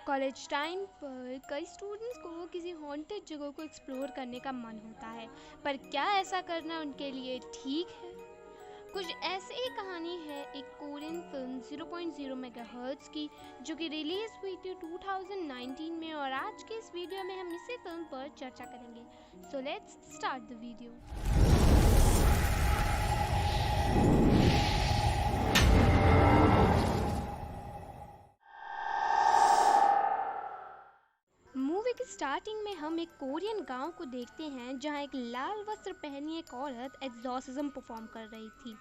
College time पर कई students को किसी हॉन्टेड जगह को एक्सप्लोर करने का मन होता है, पर क्या ऐसा करना उनके लिए ठीक है? कुछ ऐसी ही कहानी है एक कोरियन फिल्म 0.0 मेगाहर्ट्ज़ की, जो कि रिलीज हुई थी 2019 में, और आज के इस वीडियो में हम इसी फिल्म पर चर्चा करेंगे। So let's start the video. Movie की स्टार्टिंग में हम एक कोरियन गांव को देखते हैं, जहां एक लाल वस्त्र पहनी एक औरत एक्सॉर्सिज्म परफॉर्म कर रही थी।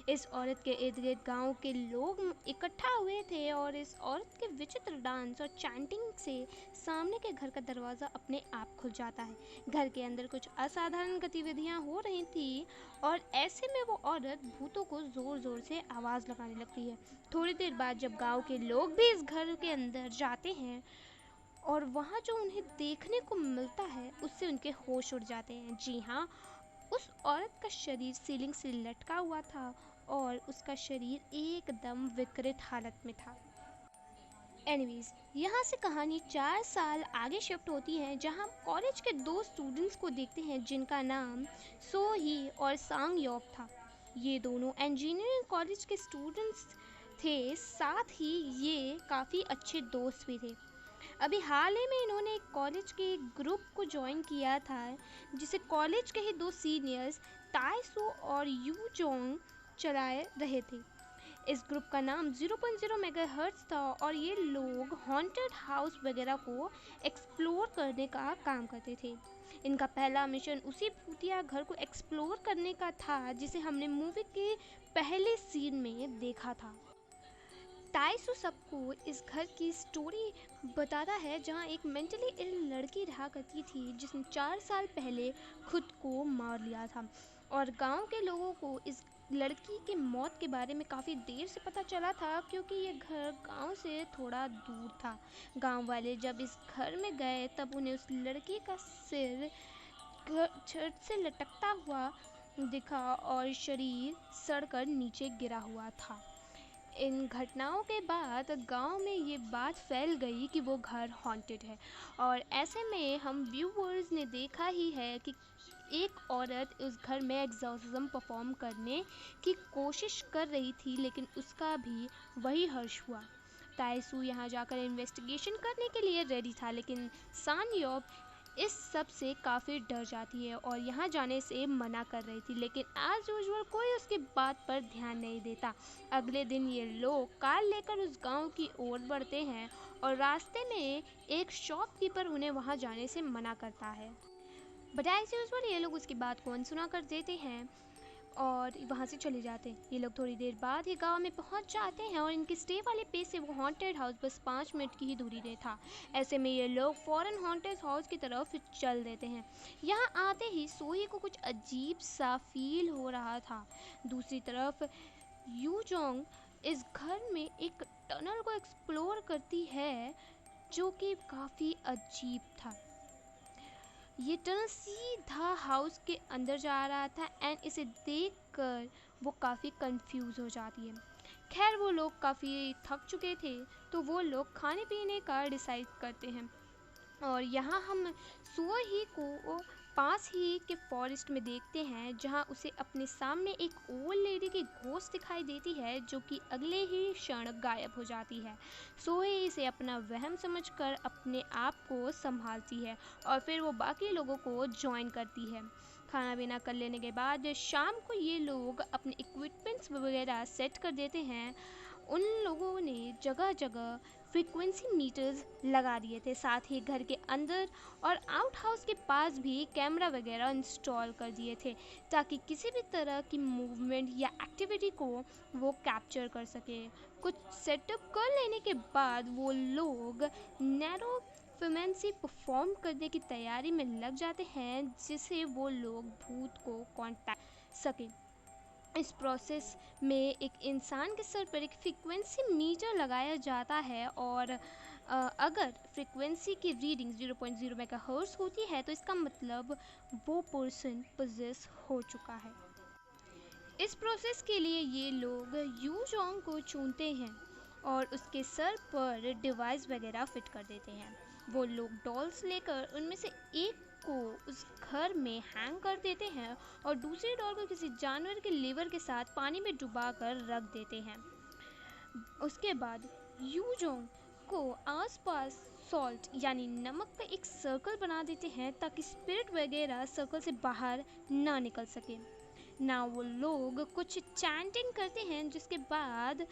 इस औरत के इर्द गिर्द गाँव के लोग इकट्ठा हुए थे, और इस औरत के विचित्र डांस और चैंटिंग से सामने के घर का दरवाज़ा अपने आप खुल जाता है। घर के अंदर कुछ असाधारण गतिविधियां हो रही थी, और ऐसे में वो औरत भूतों को ज़ोर ज़ोर से आवाज़ लगाने लगती है। थोड़ी देर बाद जब गाँव के लोग भी इस घर के अंदर जाते हैं, और वहाँ जो उन्हें देखने को मिलता है, उससे उनके होश उड़ जाते हैं। जी हाँ, उस औरत का शरीर सीलिंग से लटका हुआ था, और उसका शरीर एकदम विकृत हालत में था। एनीवेज, यहाँ से कहानी 4 साल आगे शिफ्ट होती है, जहाँ हम कॉलेज के दो स्टूडेंट्स को देखते हैं, जिनका नाम सो ही और सांग योप था। ये दोनों इंजीनियरिंग कॉलेज के स्टूडेंट्स थे, साथ ही ये काफ़ी अच्छे दोस्त भी थे। अभी हाल ही में इन्होंने एक कॉलेज के एक ग्रुप को ज्वाइन किया था, जिसे कॉलेज के ही दो सीनियर्स ताइसू और यू जोंग चलाए रहे थे। इस ग्रुप का नाम 0.0 मेगाहर्ट्ज़ था, और ये लोग हॉन्टेड हाउस वगैरह को एक्सप्लोर करने का काम करते थे। इनका पहला मिशन उसी भूतिया घर को एक्सप्लोर करने का था, जिसे हमने मूवी के पहले सीन में देखा था। ताइसू सबको इस घर की स्टोरी बताता है, जहाँ एक मेंटली इल लड़की रहा करती थी, जिसने 4 साल पहले खुद को मार लिया था। और गांव के लोगों को इस लड़की के मौत के बारे में काफ़ी देर से पता चला था, क्योंकि ये घर गांव से थोड़ा दूर था। गांव वाले जब इस घर में गए, तब उन्हें उस लड़की का सिर छत से लटकता हुआ दिखा, और शरीर सड़कर नीचे गिरा हुआ था। इन घटनाओं के बाद गांव में ये बात फैल गई कि वो घर हॉन्टेड है, और ऐसे में हम व्यूअर्स ने देखा ही है कि एक औरत उस घर में एग्जॉर्सिज्म परफॉर्म करने की कोशिश कर रही थी, लेकिन उसका भी वही हर्ष हुआ। ताइसू यहाँ जाकर इन्वेस्टिगेशन करने के लिए रेडी था, लेकिन सानयोप इस सब से काफ़ी डर जाती है और यहाँ जाने से मना कर रही थी, लेकिन एज यूजुअल कोई उसकी बात पर ध्यान नहीं देता। अगले दिन ये लोग कार लेकर उस गांव की ओर बढ़ते हैं, और रास्ते में एक शॉपकीपर उन्हें वहाँ जाने से मना करता है, बट एज यूजुअल ये लोग उसकी बात को अनसुना कर देते हैं और वहाँ से चले जाते हैं। ये लोग थोड़ी देर बाद ही गांव में पहुँच जाते हैं, और इनके स्टे वाले प्लेस से वो हॉन्टेड हाउस बस 5 मिनट की ही दूरी पे था। ऐसे में ये लोग फ़ौरन हॉन्टेड हाउस की तरफ चल देते हैं। यहाँ आते ही सोही को कुछ अजीब सा फील हो रहा था। दूसरी तरफ यू जोंग इस घर में एक टनल को एक्सप्लोर करती है, जो कि काफ़ी अजीब था। ये टनल सीधा हाउस के अंदर जा रहा था, एंड इसे देखकर वो काफ़ी कंफ्यूज हो जाती है। खैर, वो लोग काफ़ी थक चुके थे, तो वो लोग खाने पीने का डिसाइड करते हैं, और यहाँ हम सुओही को पास ही के फॉरेस्ट में देखते हैं, जहाँ उसे अपने सामने एक ओल्ड लेडी की घोस्ट दिखाई देती है, जो कि अगले ही क्षण गायब हो जाती है। सोहे इसे अपना वहम समझकर अपने आप को संभालती है, और फिर वो बाकी लोगों को ज्वाइन करती है। खाना पीना कर लेने के बाद शाम को ये लोग अपने इक्विपमेंट्स वगैरह सेट कर देते हैं। उन लोगों ने जगह जगह फ्रीक्वेंसी मीटर्स लगा दिए थे, साथ ही घर के अंदर और आउट हाउस के पास भी कैमरा वगैरह इंस्टॉल कर दिए थे, ताकि किसी भी तरह की मूवमेंट या एक्टिविटी को वो कैप्चर कर सके। कुछ सेटअप कर लेने के बाद वो लोग नैरो फ्रीक्वेंसी परफॉर्म करने की तैयारी में लग जाते हैं, जिससे वो लोग भूत को कांटेक्ट सके। इस प्रोसेस में एक इंसान के सर पर एक फ्रीक्वेंसी मीटर लगाया जाता है, और अगर फ्रीक्वेंसी की रीडिंग 0.0 मेगाहर्ट्ज़ होती है, तो इसका मतलब वो पर्सन पोजेस हो चुका है। इस प्रोसेस के लिए ये लोग यू जोंग को चुनते हैं, और उसके सर पर डिवाइस वगैरह फिट कर देते हैं। वो लोग डॉल्स लेकर उनमें से एक को उस घर में हैंग कर देते हैं और दूसरी डॉल को किसी जानवर के लीवर के साथ पानी में डुबाकर रख देते हैं। उसके बाद यूजोंग को आसपास सॉल्ट यानी नमक का एक सर्कल बना देते हैं ताकि स्पिरिट वगैरह सर्कल से बाहर ना निकल सके। ना वो लोग कुछ चैंटिंग करते हैं, जिसके बाद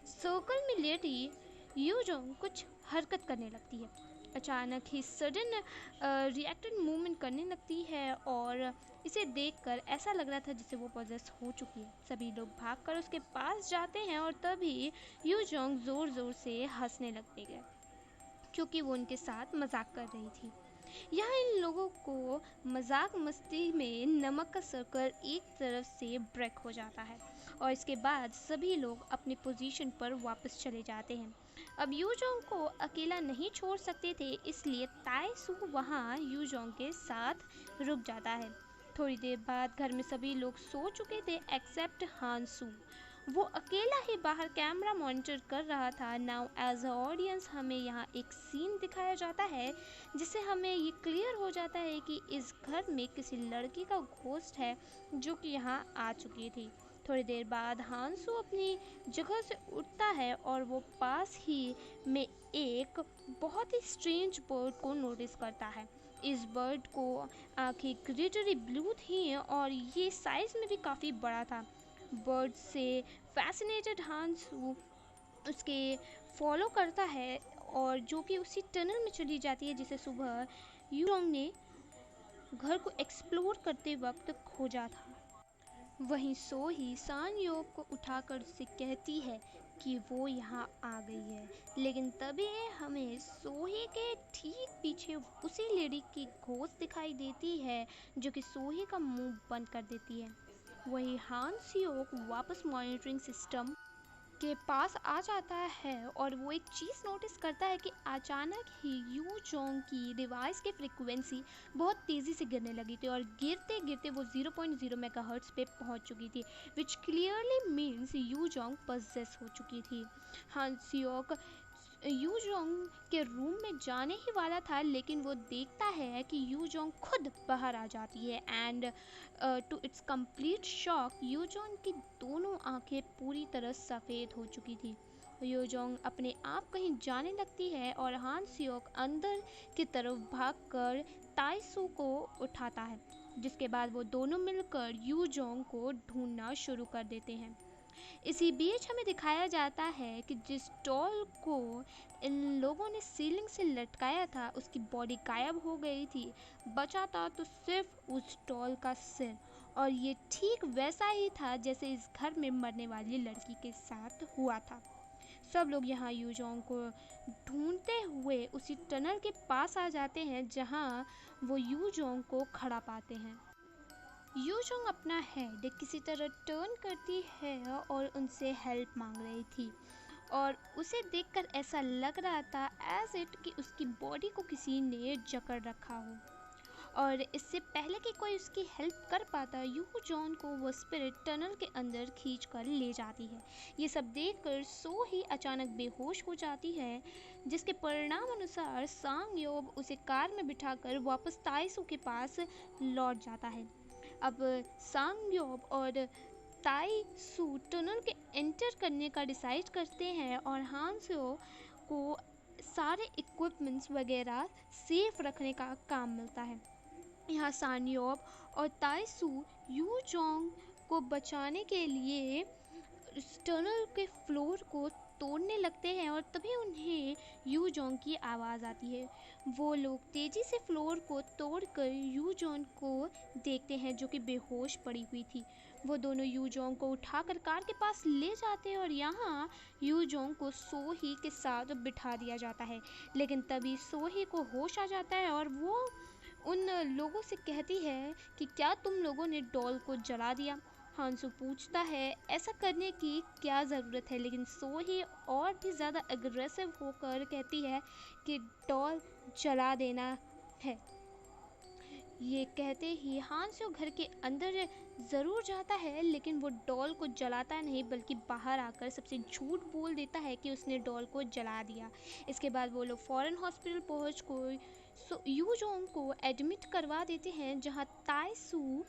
सर्कल में लेटी यूजोंग कुछ हरकत करने लगती है। अचानक ही सडन रिएक्टेड मूवमेंट करने लगती है और इसे देखकर ऐसा लग रहा था जैसे वो पॉजेस हो चुकी है। सभी लोग भागकर उसके पास जाते हैं और तभी यूजोंग ज़ोर ज़ोर से हंसने लगते गए क्योंकि वो उनके साथ मजाक कर रही थी। यहाँ इन लोगों को मजाक मस्ती में नमक का सर्कल एक तरफ से ब्रेक हो जाता है और इसके बाद सभी लोग अपनी पोजीशन पर वापस चले जाते हैं। अब यूजोंग को अकेला नहीं छोड़ सकते थे, इसलिए ताइसू वहाँ यूजोंग के साथ रुक जाता है। थोड़ी देर बाद घर में सभी लोग सो चुके थे एक्सेप्ट हानसू। वो अकेला ही बाहर कैमरा मॉनिटर कर रहा था। नाउ एज अ ऑडियंस हमें यहाँ एक सीन दिखाया जाता है जिससे हमें ये क्लियर हो जाता है कि इस घर में किसी लड़की का घोस्ट है जो कि यहाँ आ चुकी थी। थोड़ी देर बाद हांसू अपनी जगह से उठता है और वो पास ही में एक बहुत ही स्ट्रेंज बर्ड को नोटिस करता है। इस बर्ड को आंखें ग्लिटरी ब्लू थी और ये साइज में भी काफ़ी बड़ा था। बर्ड से फैसिनेटेड हांसू उसके फॉलो करता है और जो कि उसी टनल में चली जाती है जिसे सुबह यूरोंग ने घर को एक्सप्लोर करते वक्त खोजा था। वहीं सोही सांयोग को उठाकर उससे कहती है कि वो यहाँ आ गई है, लेकिन तभी हमें सोही के ठीक पीछे उसी लेडी की घोस्ट दिखाई देती है जो कि सोही का मुंह बंद कर देती है। वही हान सियोक वापस मॉनिटरिंग सिस्टम के पास आ जाता है और वो एक चीज़ नोटिस करता है कि अचानक ही यू जोंग की डिवाइस की फ्रिक्वेंसी बहुत तेज़ी से गिरने लगी थी और गिरते गिरते वो 0.0 मेगाहर्ट्ज़ पे पहुंच चुकी थी, विच clearly means you Jong possess हो चुकी थी। हान सियोक यू जोंग के रूम में जाने ही वाला था, लेकिन वो देखता है कि यू जोंग खुद बाहर आ जाती है and to its complete shock Yu Jong की दोनों आंखें पूरी तरह सफ़ेद हो चुकी थी। यू जोंग अपने आप कहीं जाने लगती है और हान सियोक अंदर की तरफ भागकर ताइसू को उठाता है, जिसके बाद वो दोनों मिलकर यू जोंग को ढूंढना शुरू कर देते हैं। इसी बीच हमें दिखाया जाता है कि जिस डॉल को इन लोगों ने सीलिंग से लटकाया था उसकी बॉडी गायब हो गई थी, बचा था तो सिर्फ उस डॉल का सिर, और ये ठीक वैसा ही था जैसे इस घर में मरने वाली लड़की के साथ हुआ था। सब लोग यहाँ यूजोंग को ढूंढते हुए उसी टनल के पास आ जाते हैं जहाँ वो यूजोंग को खड़ा पाते हैं। यूजोंग अपना हेड किसी तरह टर्न करती है और उनसे हेल्प मांग रही थी और उसे देखकर ऐसा लग रहा था एज इट कि उसकी बॉडी को किसी ने जकड़ रखा हो, और इससे पहले कि कोई उसकी हेल्प कर पाता यूजोंग को वो स्पिरिट टनल के अंदर खींच कर ले जाती है। ये सब देखकर सो ही अचानक बेहोश हो जाती है, जिसके परिणाम अनुसार सांग योब उसे कार में बिठाकर वापस ताइसू के पास लौट जाता है। अब सांगयोब और ताई सू टनल के एंटर करने का डिसाइड करते हैं और हांसो को सारे इक्विपमेंट्स वगैरह सेफ रखने का काम मिलता है। यहाँ सांगयोब और ताई सू यू जोंग को बचाने के लिए टनल के फ्लोर को तोड़ने लगते हैं और तभी उन्हें यू जोंग की आवाज़ आती है। वो लोग तेज़ी से फ्लोर को तोड़कर यू जोंग को देखते हैं जो कि बेहोश पड़ी हुई थी। वो दोनों यू जोंग को उठाकर कार के पास ले जाते हैं और यहाँ यू जोंग को सोही के साथ बिठा दिया जाता है, लेकिन तभी सोही को होश आ जाता है और वो उन लोगों से कहती है कि क्या तुम लोगों ने डॉल को जला दिया। हांसू पूछता है ऐसा करने की क्या ज़रूरत है, लेकिन सोही और भी ज़्यादा अग्रेसिव होकर कहती है कि डॉल जला देना है। ये कहते ही हांस्यो घर के अंदर ज़रूर जाता है, लेकिन वो डॉल को जलाता नहीं बल्कि बाहर आकर सबसे झूठ बोल देता है कि उसने डॉल को जला दिया। इसके बाद वो लोग फ़ौरन हॉस्पिटल पहुँच को यूजोंग को एडमिट करवा देते हैं, जहाँ ताइसू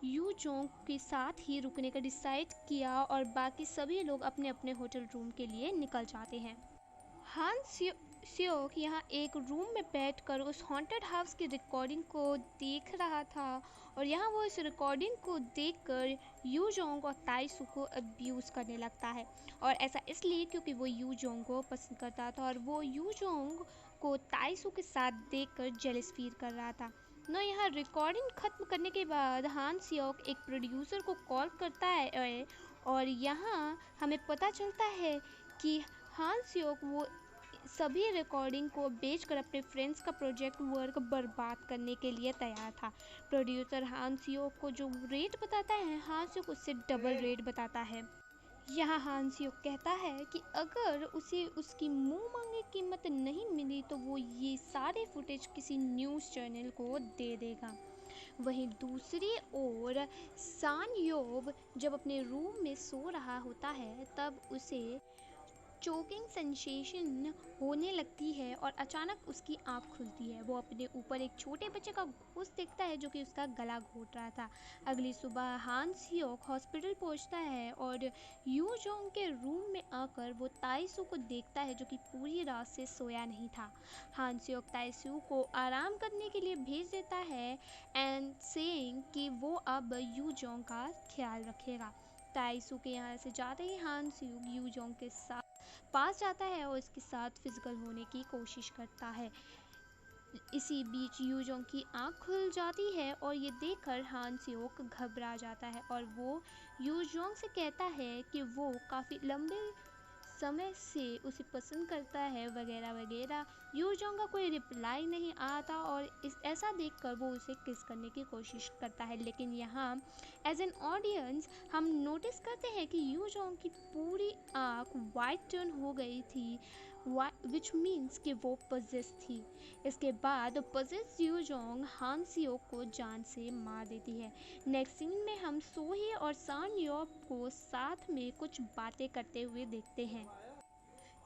यूजोंग के साथ ही रुकने का डिसाइड किया और बाकी सभी लोग अपने अपने होटल रूम के लिए निकल जाते हैं। हान सियोक यहाँ एक रूम में बैठकर उस हॉन्टेड हाउस की रिकॉर्डिंग को देख रहा था, और यहाँ वो इस रिकॉर्डिंग को देखकर यूजोंग और ताइसू को अब्यूज़ करने लगता है। और ऐसा इसलिए क्योंकि वो यूजोंग को पसंद करता था और वो यूजोंग को ताइसू के साथ देखकर जेलस फील कर रहा था। यहाँ रिकॉर्डिंग ख़त्म करने के बाद हान सियोक एक प्रोड्यूसर को कॉल करता है, और यहाँ हमें पता चलता है कि हान सियोक वो सभी रिकॉर्डिंग को बेचकर अपने फ्रेंड्स का प्रोजेक्ट वर्क बर्बाद करने के लिए तैयार था। प्रोड्यूसर हान सियोक को जो रेट बताता है, हान सियोक उससे डबल रेट बताता है। यहाँ हान सियोक कहता है कि अगर उसे उसकी मुंह मांगे कीमत नहीं मिली तो वो ये सारे फुटेज किसी न्यूज़ चैनल को दे देगा। वहीं दूसरी ओर सान योब जब अपने रूम में सो रहा होता है, तब उसे चोकिंग सेंसेशन होने लगती है और अचानक उसकी आंख खुलती है। वो अपने ऊपर एक छोटे बच्चे का घोस्ट देखता है जो कि उसका गला घोट रहा था। अगली सुबह हान सियोक हॉस्पिटल पहुंचता है और यूजोंग के रूम में आकर वो ताइसू को देखता है जो कि पूरी रात से सोया नहीं था। हान सियोक ताइसू को आराम करने के लिए भेज देता है एंड सेइंग कि वो अब यूजोंग का ख्याल रखेगा। ताइसू के यहाँ से जाते ही हान सियोक यूजोंग के साथ पास जाता है और इसके साथ फिजिकल होने की कोशिश करता है। इसी बीच यूजोंग की आंख खुल जाती है और ये देखकर हान सियोक घबरा जाता है और वो यूजोंग से कहता है कि वो काफ़ी लंबे समय से उसे पसंद करता है वगैरह वगैरह। यूजोंग का कोई रिप्लाई नहीं आता और ऐसा देखकर वो उसे किस करने की कोशिश करता है, लेकिन यहाँ एज एन ऑडियंस हम नोटिस करते हैं कि यूजोंग की पूरी आँख वाइट टर्न हो गई थी, विच मीन्स कि वो पजेस थी। इसके बाद पजेस यूजोंग हान सियोक को जान से मार देती है। नेक्स्ट सीन में हम सोही और सान योप को साथ में कुछ बातें करते हुए देखते हैं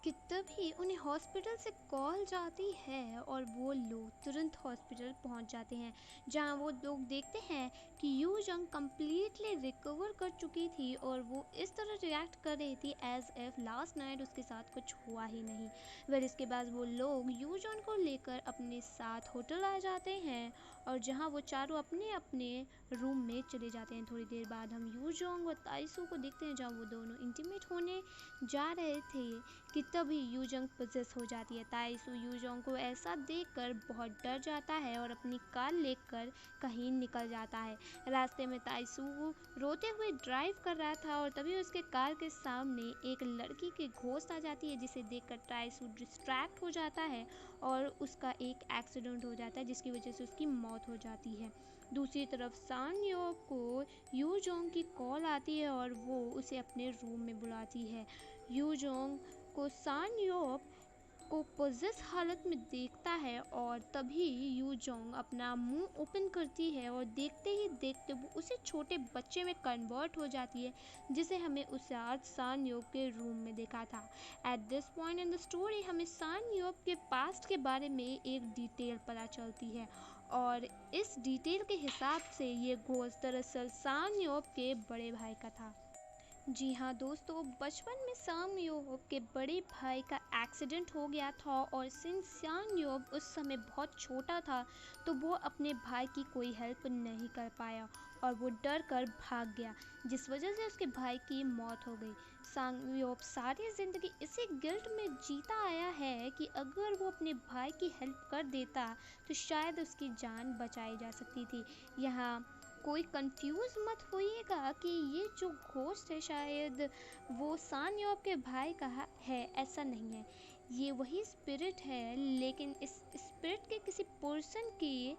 कि तभी उन्हें हॉस्पिटल से कॉल जाती है और वो लोग तुरंत हॉस्पिटल पहुंच जाते हैं, जहां वो लोग देखते हैं कि यूजोंग कम्प्लीटली रिकवर कर चुकी थी और वो इस तरह रिएक्ट कर रही थी एज इफ लास्ट नाइट उसके साथ कुछ हुआ ही नहीं। फिर इसके बाद वो लोग यूजोंग को लेकर अपने साथ होटल आ जाते हैं और जहां वो चारों अपने अपने रूम में चले जाते हैं। थोड़ी देर बाद हम यूजोंग और ताइसू को देखते हैं जहाँ वो दोनों इंटीमेट होने जा रहे थे कि तभी यूजोंग पजेस हो जाती है। ताइसू यूजोंग को ऐसा देखकर बहुत डर जाता है और अपनी कार लेकर कहीं निकल जाता है। रास्ते में ताइसू रोते हुए ड्राइव कर रहा था और तभी उसके कार के सामने एक लड़की की घोस्ट आ जाती है, जिसे देखकर ताइसू डिस्ट्रैक्ट हो जाता है और उसका एक एक्सीडेंट हो जाता है जिसकी वजह से उसकी मौत हो जाती है। दूसरी तरफ सान यो को यूजोंग की कॉल आती है और वो उसे अपने रूम में बुलाती है। यूजोंग को सान योप को पोजेस हालत में देखता है और तभी यूजोंग अपना मुंह ओपन करती है और देखते ही देखते वो उसे छोटे बच्चे में कन्वर्ट हो जाती है, जिसे हमें उसे आज सान योप के रूम में देखा था। At this point in the story हमें सान योप के पास्ट के बारे में एक डिटेल पता चलती है और इस डिटेल के हिसाब से ये घोस्ट दरअसल सान योप के बड़े भाई का था। जी हाँ दोस्तों, बचपन में सान योप के बड़े भाई का एक्सीडेंट हो गया था और सिंस सान योप उस समय बहुत छोटा था तो वो अपने भाई की कोई हेल्प नहीं कर पाया और वो डर कर भाग गया, जिस वजह से उसके भाई की मौत हो गई। सान योप सारी ज़िंदगी इसी गिल्ट में जीता आया है कि अगर वो अपने भाई की हेल्प कर देता तो शायद उसकी जान बचाई जा सकती थी। यहाँ कोई कंफ्यूज मत होइएगा कि ये जो घोस्ट है शायद वो सान योप के भाई का है, ऐसा नहीं है। ये वही स्पिरिट है, लेकिन इस स्पिरिट के किसी पर्सन के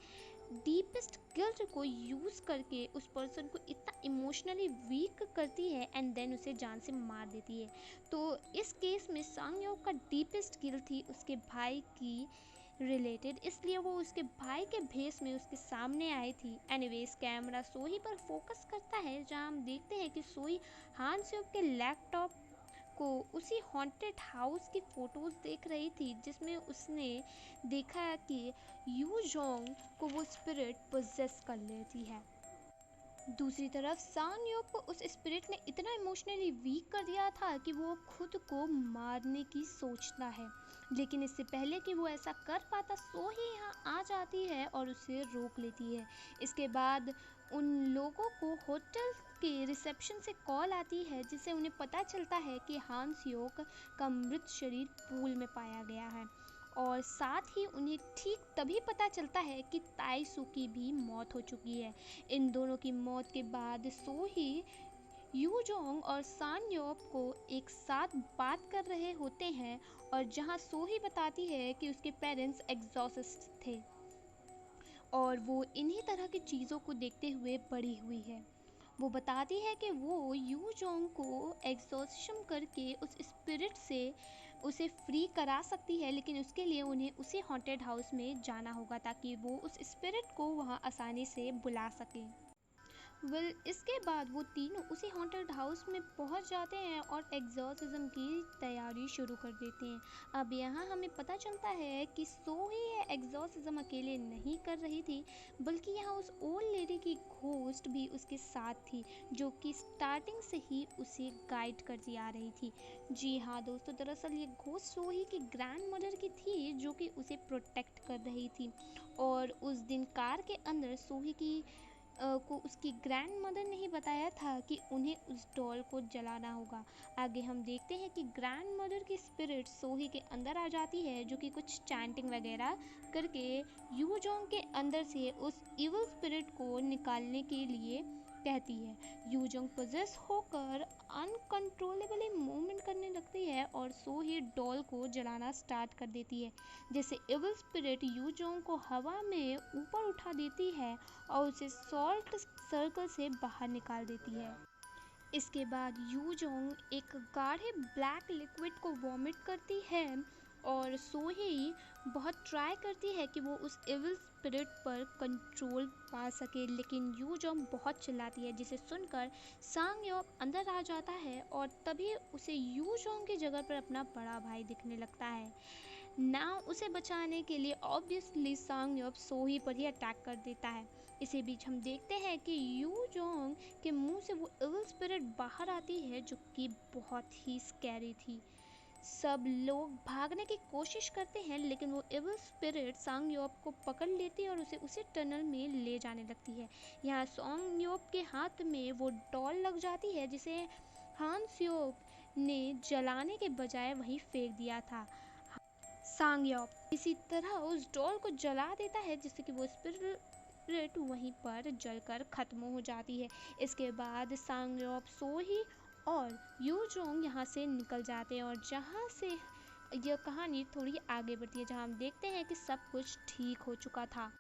डीपेस्ट गिल्ट को यूज़ करके उस पर्सन को इतना इमोशनली वीक करती है एंड देन उसे जान से मार देती है। तो इस केस में सान योप का डीपेस्ट गिल्ट थी उसके भाई की रिलेटेड, इसलिए वो उसके भाई के भेस में उसके सामने आई थी। एनीवेज कैमरा सोही पर फोकस करता है, जहां हम देखते हैं कि सोही हान स्योक के लैपटॉप को उसी हॉन्टेड हाउस की फोटोज देख रही थी जिसमें उसने देखा कि यू जोंग को वो स्पिरिट पोजेस कर लेती है। दूसरी तरफ सांग योग को उस स्पिरिट ने इतना इमोशनली वीक कर दिया था कि वो खुद को मारने की सोचता है, लेकिन इससे पहले कि वो ऐसा कर पाता सो ही यहाँ आ जाती है और उसे रोक लेती है। इसके बाद उन लोगों को होटल के रिसेप्शन से कॉल आती है, जिससे उन्हें पता चलता है कि हान स्योक का मृत शरीर पूल में पाया गया है, और साथ ही उन्हें ठीक तभी पता चलता है कि ताई सू की भी मौत हो चुकी है। इन दोनों की मौत के बाद सो ही यू जोंग और सान योप को एक साथ बात कर रहे होते हैं, और जहां सो ही बताती है कि उसके पेरेंट्स एग्जॉसिस्ट थे और वो इन्हीं तरह की चीज़ों को देखते हुए बड़ी हुई है। वो बताती है कि वो यू जोंग को एग्जॉर्सिज्म करके उस स्पिरिट से उसे फ्री करा सकती है, लेकिन उसके लिए उन्हें उसी हॉन्टेड हाउस में जाना होगा ताकि वो उस स्पिरिट को वहाँ आसानी से बुला सकें। इसके बाद वो तीनों उसी हॉन्टेड हाउस में पहुंच जाते हैं और एग्जॉर्सिज्म की तैयारी शुरू कर देते हैं। अब यहाँ हमें पता चलता है कि सो ही एग्जॉर्सिज्म अकेले नहीं कर रही थी, बल्कि यहाँ उस ओल्ड लेडी की घोस्ट भी उसके साथ थी, जो कि स्टार्टिंग से ही उसे गाइड करती आ रही थी। जी हाँ दोस्तों, दरअसल ये घोस्ट सो ही की ग्रैंड मदर की थी, जो कि उसे प्रोटेक्ट कर रही थी। और उस दिन कार के अंदर सोही की को उसकी ग्रैंड मदर ने ही बताया था कि उन्हें उस डॉल को जलाना होगा। आगे हम देखते हैं कि ग्रैंड मदर की स्पिरिट सोही के अंदर आ जाती है, जो कि कुछ चैंटिंग वगैरह करके यू जोंग के अंदर से उस इविल स्पिरिट को निकालने के लिए कहती है। यू जोंग पोजेस होकर अनकंट्रोलेबली मूवमेंट करने लगती है और सो ही डॉल को जलाना स्टार्ट कर देती है, जैसे इविल स्पिरिट यू जोंग को हवा में ऊपर उठा देती है और उसे सॉल्ट सर्कल से बाहर निकाल देती है। इसके बाद यू जोंग एक गाढ़े ब्लैक लिक्विड को वॉमिट करती है और सोही बहुत ट्राई करती है कि वो उस इविल स्पिरिट पर कंट्रोल पा सके, लेकिन यू जोंग बहुत चिल्लाती है, जिसे सुनकर सांग योप अंदर आ जाता है और तभी उसे यू जोंग की जगह पर अपना बड़ा भाई दिखने लगता है। ना उसे बचाने के लिए ऑब्वियसली सांग योप सोही पर ही अटैक कर देता है। इसी बीच हम देखते हैं कि यू जोंग के मुंह से वो इविल स्पिरिट बाहर आती है, जो कि बहुत ही स्कैरी थी। सब लोग भागने की कोशिश करते हैं, लेकिन वो इविल स्पिरिट सांग योप को पकड़ लेती है और उसे उसी टनल में ले जाने लगती है। यहाँ सांग योप के हाथ में वो डॉल लग जाती है, जिसे हान स्योक ने जलाने के बजाय वहीं फेंक दिया था। सांग योप इसी तरह उस डॉल को जला देता है, जिससे कि वो स्पिरिट वहीं पर जलकर खत्म हो जाती है। इसके बाद सांग योप सोही और यू जोंग यहाँ से निकल जाते हैं, और जहाँ से यह कहानी थोड़ी आगे बढ़ती है, जहाँ हम देखते हैं कि सब कुछ ठीक हो चुका था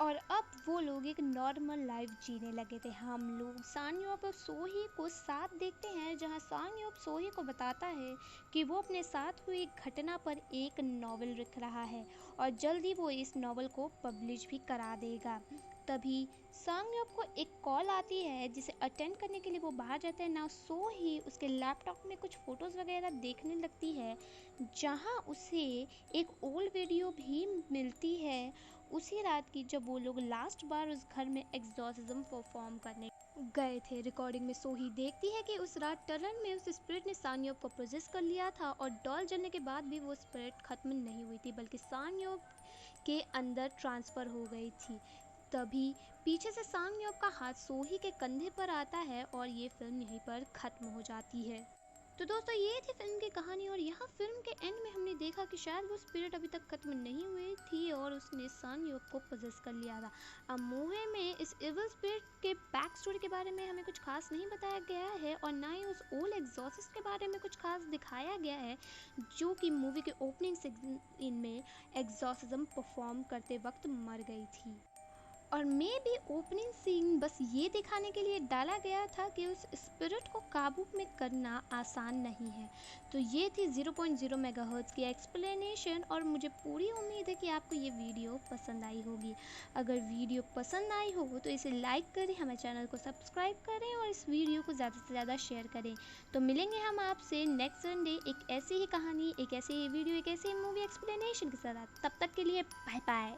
और अब वो लोग एक नॉर्मल लाइफ जीने लगे थे। हम लोग सांयोप और सोही को साथ देखते हैं, जहाँ सांयोप सोही को बताता है कि वो अपने साथ हुई घटना पर एक नॉवल लिख रहा है और जल्दी वो इस नॉवल को पब्लिश भी करा देगा। तभी सांगयोप को एक कॉल आती है, जिसे अटेंड करने के लिए वो बाहर जाते हैं। ना सो ही उसके लैपटॉप में कुछ फ़ोटोज़ वगैरह देखने लगती है, जहाँ उसे एक ओल्ड वीडियो भी मिलती है उसी रात की, जब वो लोग लास्ट बार उस घर में एग्जॉर्सिज्म परफॉर्म करने गए थे। रिकॉर्डिंग में सोही देखती है कि उस रात टनल में उस स्पिरिट ने सांयोप को पोजेस कर लिया था और डॉल जलने के बाद भी वो स्पिरिट खत्म नहीं हुई थी, बल्कि सांयोप के अंदर ट्रांसफ़र हो गई थी। तभी पीछे से सांगयोप का हाथ सोही के कंधे पर आता है और ये फिल्म यहीं पर ख़त्म हो जाती है। तो दोस्तों, ये थी फिल्म की कहानी, और यहाँ फिल्म के एंड में हमने देखा कि शायद वो स्पिरिट अभी तक खत्म नहीं हुई थी और उसने सांगयोप को पोजेस कर लिया था। अब मूवी में इस इविल स्पिरिट के बैक स्टोरी के बारे में हमें कुछ खास नहीं बताया गया है, और ना ही उस ओल्ड एग्जॉर्सिस्ट के बारे में कुछ खास दिखाया गया है, जो कि मूवी के ओपनिंग सीन में एग्जॉर्सिज्म परफॉर्म करते वक्त मर गई थी। और मे भी ओपनिंग सीन बस ये दिखाने के लिए डाला गया था कि उस स्पिरिट को काबू में करना आसान नहीं है। तो ये थी 0.0 मेगाहर्ट्ज़ की एक्सप्लेनेशन, और मुझे पूरी उम्मीद है कि आपको ये वीडियो पसंद आई होगी। अगर वीडियो पसंद आई हो तो इसे लाइक करें, हमारे चैनल को सब्सक्राइब करें और इस वीडियो को ज़्यादा से ज़्यादा शेयर करें। तो मिलेंगे हम आपसे नेक्स्ट संडे एक ऐसी ही कहानी, एक ऐसी ही वीडियो, एक ऐसी ही मूवी एक्सप्लेनेशन के साथ। तब तक के लिए बाय बाय।